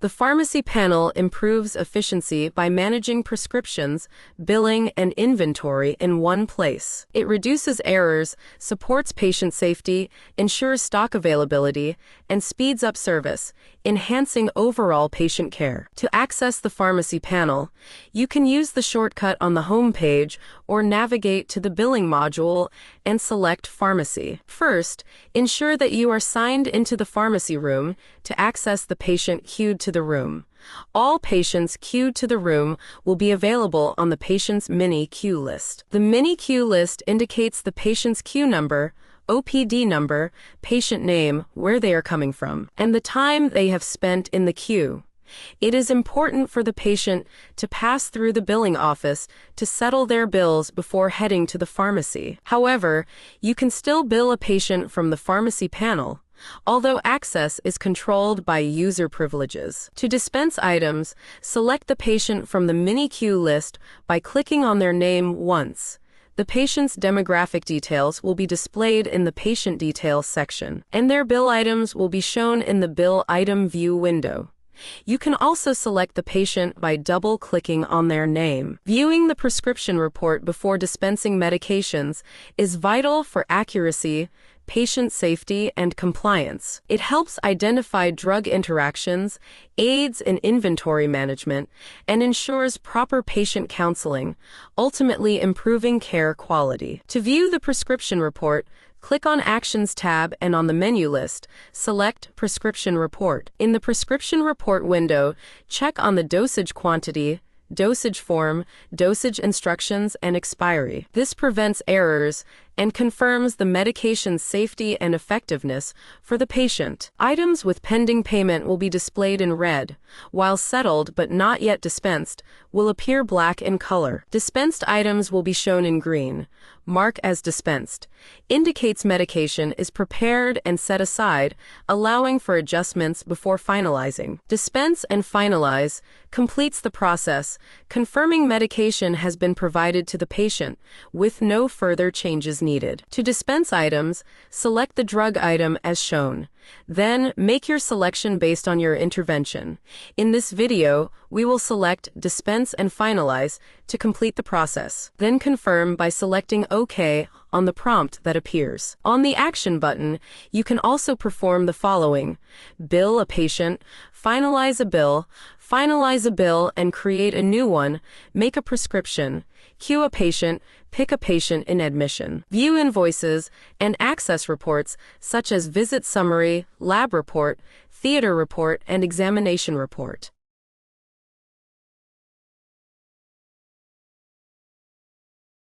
The pharmacy panel improves efficiency by managing prescriptions, billing, and inventory in one place. It reduces errors, supports patient safety, ensures stock availability, and speeds up service, enhancing overall patient care. To access the pharmacy panel, you can use the shortcut on the home page or navigate to the billing module and select Pharmacy. First, ensure that you are signed into the pharmacy room to access the patient queued to the room. All patients queued to the room will be available on the patient's mini queue list. The mini queue list indicates the patient's queue number, OPD number, patient name, where they are coming from, and the time they have spent in the queue. It is important for the patient to pass through the billing office to settle their bills before heading to the pharmacy. However, you can still bill a patient from the pharmacy panel, although access is controlled by user privileges. To dispense items, select the patient from the mini queue list by clicking on their name once. The patient's demographic details will be displayed in the Patient Details section, and their bill items will be shown in the Bill Item View window. You can also select the patient by double-clicking on their name. Viewing the prescription report before dispensing medications is vital for accuracy, patient safety, and compliance. It helps identify drug interactions, aids in inventory management, and ensures proper patient counseling, ultimately improving care quality. To view the prescription report, click on Actions tab and on the menu list, select Prescription Report. In the Prescription Report window, check on the dosage quantity, dosage form, dosage instructions, and expiry. This prevents errors and confirms the medication's safety and effectiveness for the patient. Items with pending payment will be displayed in red, while settled but not yet dispensed will appear black in color. Dispensed items will be shown in green. Mark as dispensed indicates medication is prepared and set aside, allowing for adjustments before finalizing. Dispense and finalize completes the process, confirming medication has been provided to the patient with no further changes needed. To dispense items, select the drug item as shown. Then, make your selection based on your intervention. In this video, we will select Dispense and Finalize to complete the process. Then confirm by selecting OK on the prompt that appears. On the Action button, you can also perform the following: bill a patient, finalize a bill and create a new one, make a prescription, queue a patient, pick a patient in admission, view invoices, and access reports such as visit summary, lab report, theater report, and examination report.